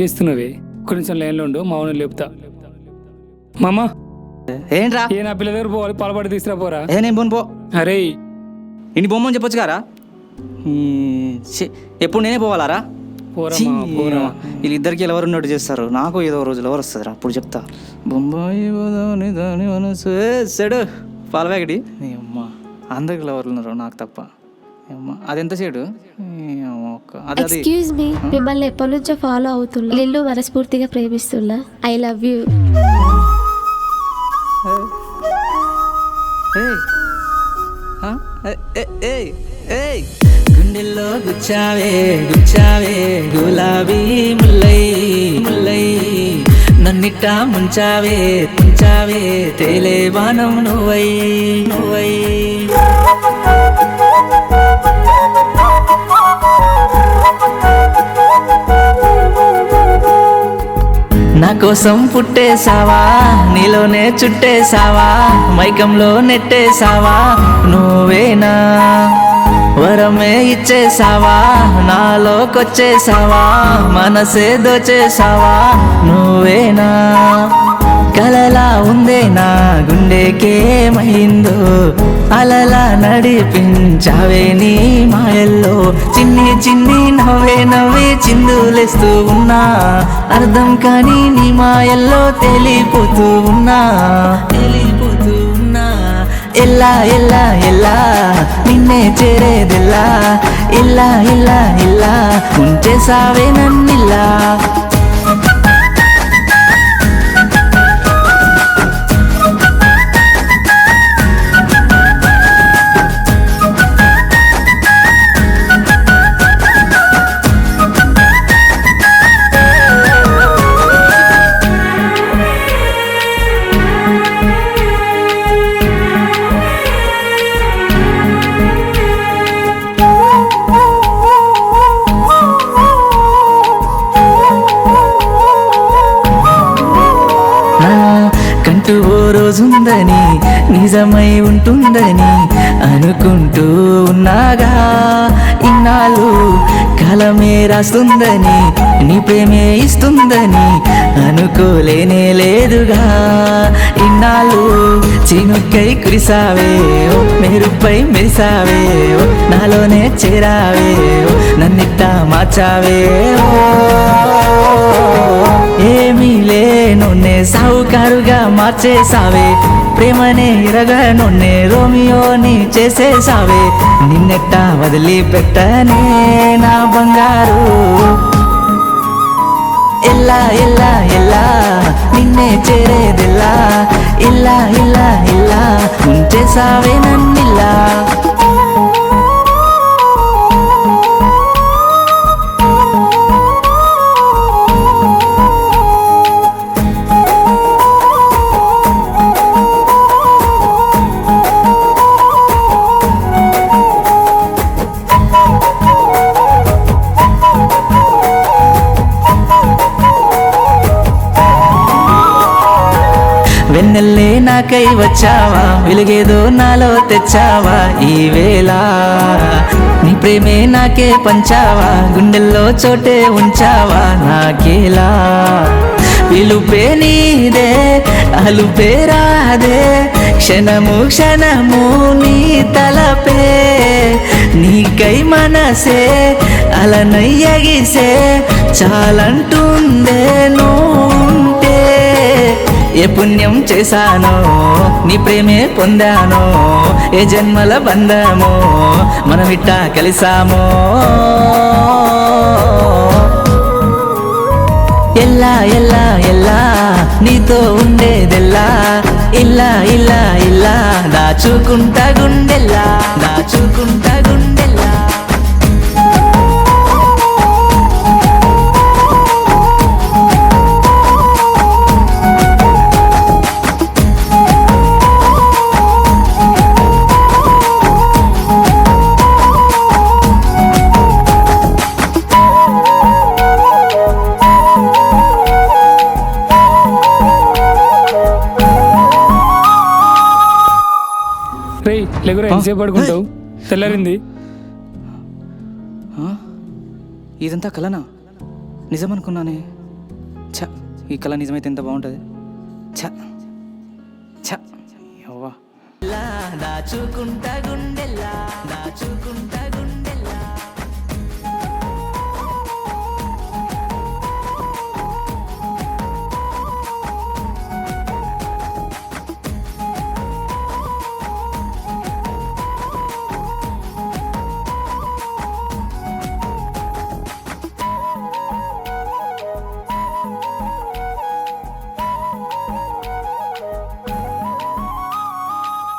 చేస్తున్నవే? కొంచెం లైన్లో ఉండు, మా ఊరిని లేపుతా. మామ ఏంట్రా? ఏ నా పిల్ల దగ్గర పోవాలి, పాలపాటి తీసుకురా పోరా. నేను పోను పో. అరే ఇన్ని బొమ్మని చెప్పొచ్చు కారా? ఎప్పుడు నేనే పోవాలారా? పోరా మామ, పోరా. వీళ్ళిద్దరికి ఎవరు ఉన్నట్టు చేస్తారు, నాకు ఏదో రోజులు ఎవరు వస్తుందిరా అప్పుడు చెప్తా. బొంబాయి పోదామని దాని మనసు సెడు పాలవేగడి అమ్మ, అందరికి ఎవరు ఉన్నారు నాకు తప్ప. అమ్మ అదెంత సైడు ఎక్స్క్యూజ్ మీ, మిమ్మల్ని ఎప్పటి నుంచో ఫాలో అవుతున్నా, నిన్ను మనస్ఫూర్తిగా ప్రేమిస్తున్నా. I love you. గుండెల్లో గుచ్చావే గుచ్చావే గులాబీ ముల్లై ముల్లై, నన్నిట్ట ముంచావే ముంచావే తేలే బాణం నువ్వై నువ్వై. నా కోసం పుట్టేసావా, నీలోనే చుట్టేసావా, మైకంలో నెట్టేసావా, నువ్వేనా వరమే ఇచ్చేసావా, నాలోకొచ్చేసావా, మనసే దోచేసావా, నువ్వేనా. కలలా ఉందే నా గుండెకేమైందో, అలలా నడిపించావే నీ మాయల్లో, చిన్ని చిన్ని నవ్వే నవ్వే చిందులేస్తూ ఉన్నా, అర్థం కాని నీ మాయల్లో తేలిపోతూ ఉన్నా తేలిపోతూ ఉన్నా. ఎల్లా ఎల్లా ఎల్లా నిన్నే చేరేదెల్లా, ఇల్లా ఇల్లా ఇల్లా ఉంచేసావే నన్నిల్లా. కంటూ ఓ రోజుందని, నిజమై ఉంటుందని అనుకుంటూ ఉన్నాగా, ఇన్నాళ్ళు కాలమే రాస్తుందని, నీ ప్రేమే ఇస్తుందని అనుకోలేనే లేదుగా. ఇన్నాళ్ళు చినుక్కై కురిసావే, మెరుపై మెరిసావే, నాలోనే చేరావే, నన్నిట్ట మార్చావే. ఏమీ లేనున్నే సావుకారుగా మార్చేసావే, ప్రేమనే ఇరగా నున్నే రోమియోని చేసేసావే, నిన్నెట్ట వదిలిపెట్టనే నా బంగారు. ఎల్లా ఎల్లా ఎల్లా నిన్నే చేరేదెల్లా, ఇల్లా ఇల్లా ఇల్లా ఉంచేసావే నన్నిల్లా. వెన్నెల్లే నాకై వచ్చావా, వెలుగేదో నాలో తెచ్చావా, ఈ వేళ నీ ప్రేమే నాకే పంచావా, గుండెల్లో చోటే ఉంచావా నాకేలా. పిలుపే నీదే అలుపే రాదే, క్షణము క్షణము నీ తలపే, నీకై మనసే అలనయ్యగిసే, చాలంటుందే నువ్వుంటే. ఏ పుణ్యం చేశానో నీ ప్రేమే పొందానో, ఏ జన్మల బంధమో మనమిట్ట కలిసామో. ఎల్లా ఎల్లా ఎల్లా నీతో ఉండేదెల్లా, ఇల్లా ఇల్లా ఇల్లా దాచుకుంటా గుండెల్లా దాచుకుంటా గుండెల్లా. లేకురా ఎంతసేపు పడుకుంటావు? తెల్లారింది. ఇదంతా కలనా? నిజమనుకున్నానే. ఛ, ఈ కళ నిజమైతే ఎంత బాగుంటుంది. ఛ ఛ, యవ్వా. దాచుకుంటా గుండెల్లా దాచుకుంటా